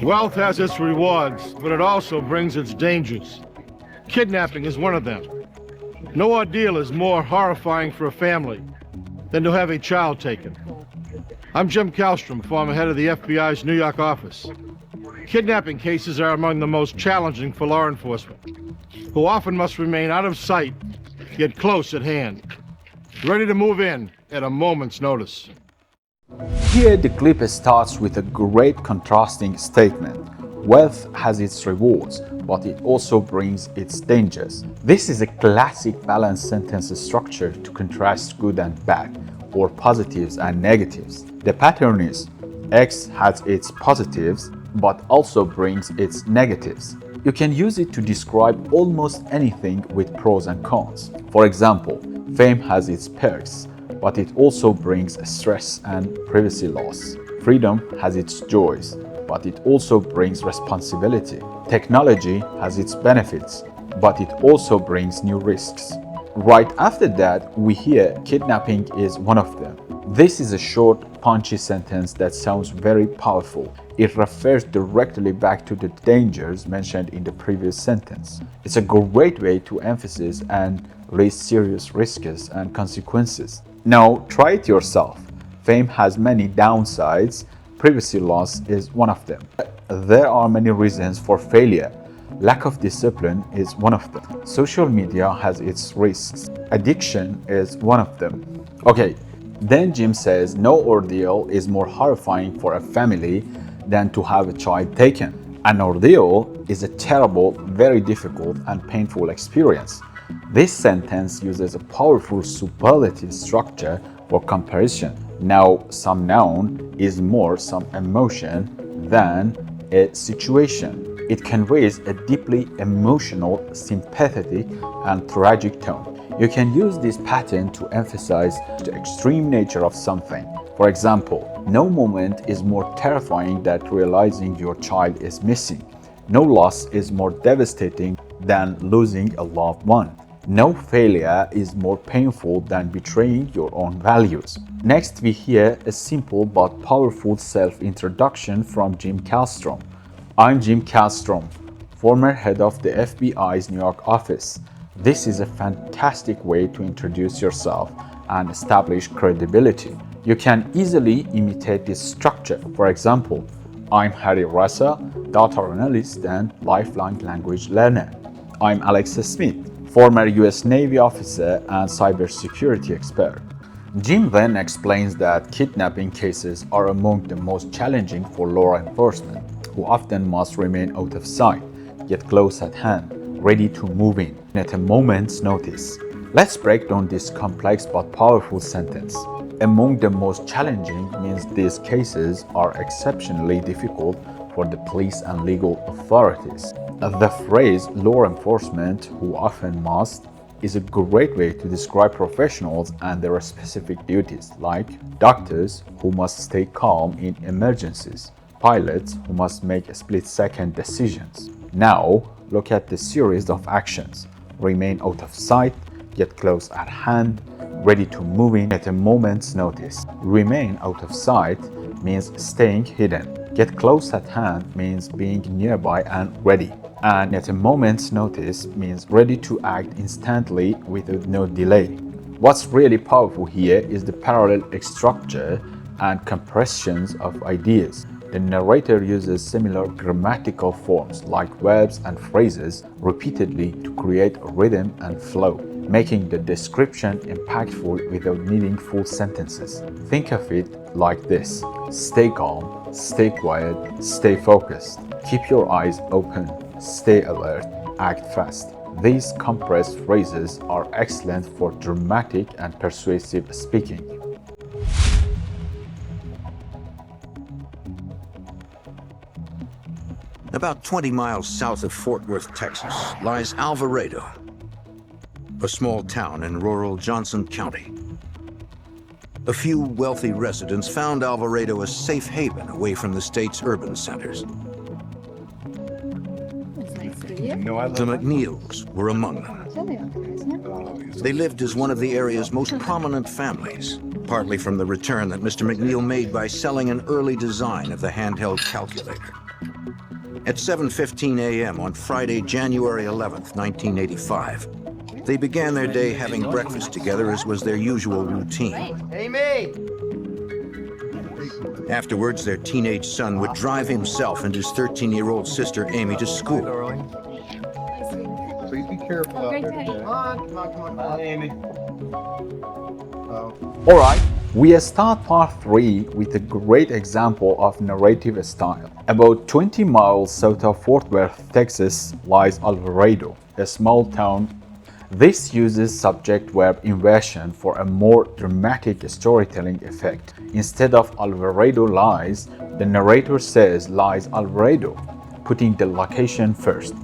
Wealth has its rewards, but it also brings its dangers. Kidnapping is one of them. No ordeal is more horrifying for a family than to have a child taken. I'm Jim Kallstrom, former head of the FBI's New York office. Kidnapping cases are among the most challenging for law enforcement, who often must remain out of sight, yet close at hand, ready to move in at a moment's notice. Here the clip starts with a great contrasting statement. Wealth has its rewards, but it also brings its dangers. This is a classic balanced sentence structure to contrast good and bad, or positives and negatives. The pattern is X has its positives, but also brings its negatives. You can use it to describe almost anything with pros and cons. For example, fame has its perks, but it also brings stress and privacy loss. Freedom has its joys, but it also brings responsibility. Technology has its benefits, but it also brings new risks. Right after that, we hear kidnapping is one of them. This is a short, punchy sentence that sounds very powerful. It refers directly back to the dangers mentioned in the previous sentence. It's a great way to emphasize and raise serious risks and consequences. Now, try it yourself. Fame has many downsides. Privacy loss is one of them. There are many reasons for failure. Lack of discipline is one of them. Social media has its risks. Addiction is one of them. Okay, then Jim says no ordeal is more horrifying for a family than to have a child taken. An ordeal is a terrible, very difficult and painful experience. This sentence uses a powerful superlative structure for comparison. Now, some noun is more some emotion than a situation. It conveys a deeply emotional, sympathetic, and tragic tone. You can use this pattern to emphasize the extreme nature of something. For example, no moment is more terrifying than realizing your child is missing. No loss is more devastating than losing a loved one. No failure is more painful than betraying your own values. Next, we hear a simple but powerful self-introduction from Jim Kallstrom. I'm Jim Kallstrom, former head of the FBI's New York office. This is a fantastic way to introduce yourself and establish credibility. You can easily imitate this structure. For example, I'm Harry Ressa, data analyst and lifelong language learner. I'm Alex Smith, former US Navy officer and cybersecurity expert. Jim then explains that kidnapping cases are among the most challenging for law enforcement, who often must remain out of sight, yet close at hand, ready to move in at a moment's notice. Let's break down this complex but powerful sentence. Among the most challenging means these cases are exceptionally difficult for the police and legal authorities. The phrase law enforcement, who often must, is a great way to describe professionals and their specific duties, like doctors who must stay calm in emergencies, pilots who must make split-second decisions. Now, look at the series of actions. Remain out of sight, get close at hand, ready to move in at a moment's notice. Remain out of sight means staying hidden. Get close at hand means being nearby and ready. And at a moment's notice means ready to act instantly with no delay. What's really powerful here is the parallel structure and compressions of ideas. The narrator uses similar grammatical forms like verbs and phrases repeatedly to create rhythm and flow, making the description impactful without needing full sentences. Think of it like this: stay calm, stay quiet, stay focused, keep your eyes open, stay alert, act fast. These compressed phrases are excellent for dramatic and persuasive speaking. About 20 miles south of Fort Worth, Texas, lies Alvarado, a small town in rural Johnson County. A few wealthy residents found Alvarado a safe haven away from the state's urban centers. The McNeils were among them. They lived as one of the area's most prominent families, partly from the return that Mr. McNeil made by selling an early design of the handheld calculator. At 7:15 a.m. on Friday, January 11th, 1985, they began their day having breakfast together as was their usual routine. Amy! Afterwards, their teenage son would drive himself and his 13-year-old sister Amy to school. Please be careful out there today. Come on. Bye, Amy. Alright, we start part 3 with a great example of narrative style. About 20 miles south of Fort Worth, Texas, lies Alvarado, a small town. This uses subject-verb inversion for a more dramatic storytelling effect. Instead of Alvarado lies, the narrator says lies Alvarado, putting the location first.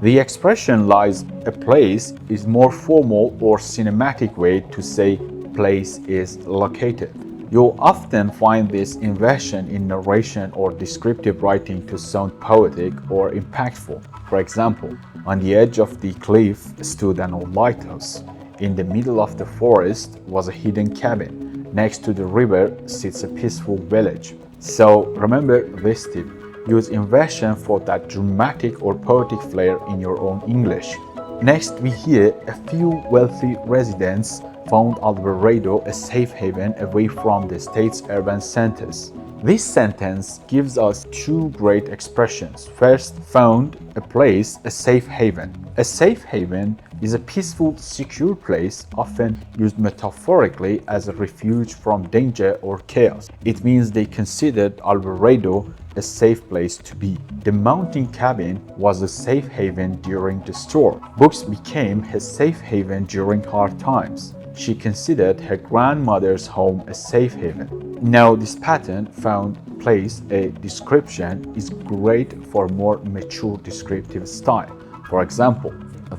The expression lies a place is more formal or cinematic way to say place is located. You'll often find this inversion in narration or descriptive writing to sound poetic or impactful. For example, on the edge of the cliff stood an old lighthouse. In the middle of the forest was a hidden cabin. Next to the river sits a peaceful village. So remember this tip. Use inversion for that dramatic or poetic flair in your own English. Next, we hear a few wealthy residents found Alvarado a safe haven away from the state's urban centers. This sentence gives us two great expressions. First, found a place, a safe haven. A safe haven is a peaceful, secure place, often used metaphorically as a refuge from danger or chaos. It means they considered Alvarado a safe place to be. The mountain cabin was a safe haven during the storm. Books became a safe haven during hard times. She considered her grandmother's home a safe haven. Now, this pattern, found, place, a description, is great for more mature descriptive style. For example,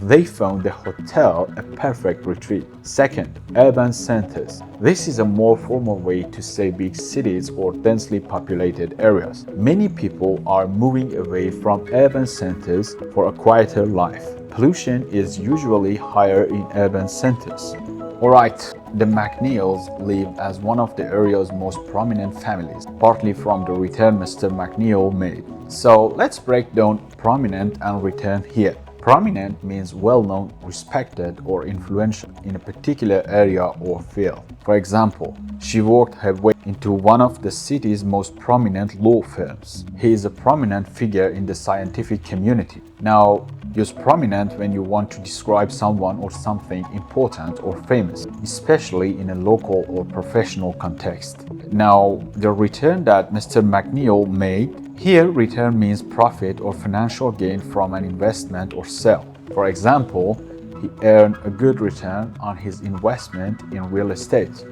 they found the hotel a perfect retreat. Second, urban centers. This is a more formal way to say big cities or densely populated areas. Many people are moving away from urban centers for a quieter life. Pollution is usually higher in urban centers. Alright, the McNeils live as one of the area's most prominent families, partly from the return Mr. McNeil made. So let's break down prominent and return here. Prominent means well-known, respected, or influential in a particular area or field. For example, she worked her way into one of the city's most prominent law firms. He is a prominent figure in the scientific community. Now, use prominent when you want to describe someone or something important or famous, especially in a local or professional context. Now, the return that Mr. McNeil made. Here, return means profit or financial gain from an investment or sale. For example, he earned a good return on his investment in real estate.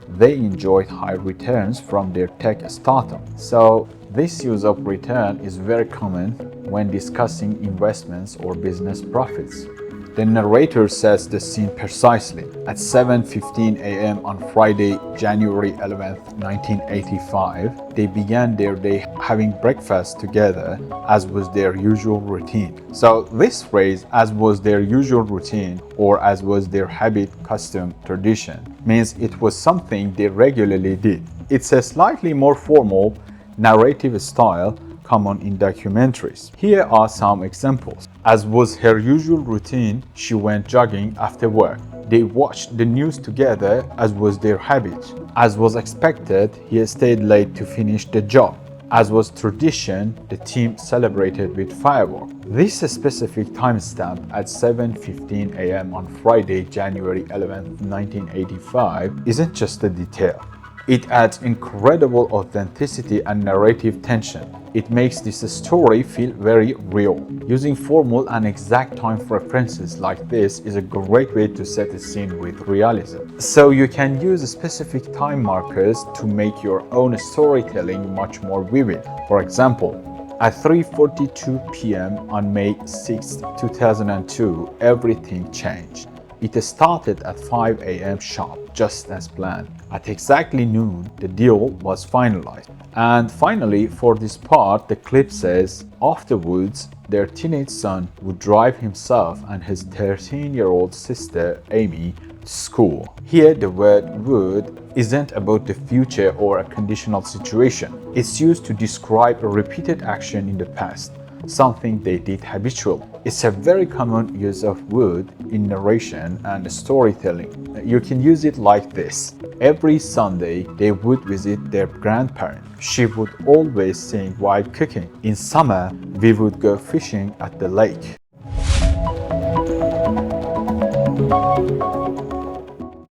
They enjoyed high returns from their tech startup. So, this use of return is very common when discussing investments or business profits. The narrator sets the scene precisely. At 7:15 a.m. on Friday, January 11, 1985, they began their day having breakfast together, as was their usual routine. So this phrase, as was their usual routine, or as was their habit, custom, tradition, means it was something they regularly did. It's a slightly more formal narrative style common in documentaries. Here are some examples. As was her usual routine, she went jogging after work. They watched the news together, as was their habit. As was expected, he stayed late to finish the job. As was tradition, the team celebrated with fireworks. This specific timestamp at 7:15 a.m. on Friday, January 11, 1985 isn't just a detail. It adds incredible authenticity and narrative tension. It makes this story feel very real. Using formal and exact time references like this is a great way to set a scene with realism. So you can use specific time markers to make your own storytelling much more vivid. For example, at 3:42 p.m. on May 6, 2002, everything changed. It started at 5 a.m. sharp, just as planned. At exactly noon, the deal was finalized. And finally, for this part, the clip says, afterwards, their teenage son would drive himself and his 13-year-old sister, Amy, to school. Here, the word would isn't about the future or a conditional situation. It's used to describe a repeated action in the past, something they did habitually. It's a very common use of would in narration and storytelling. You can use it like this. Every Sunday, they would visit their grandparents. She would always sing while cooking. In summer, we would go fishing at the lake.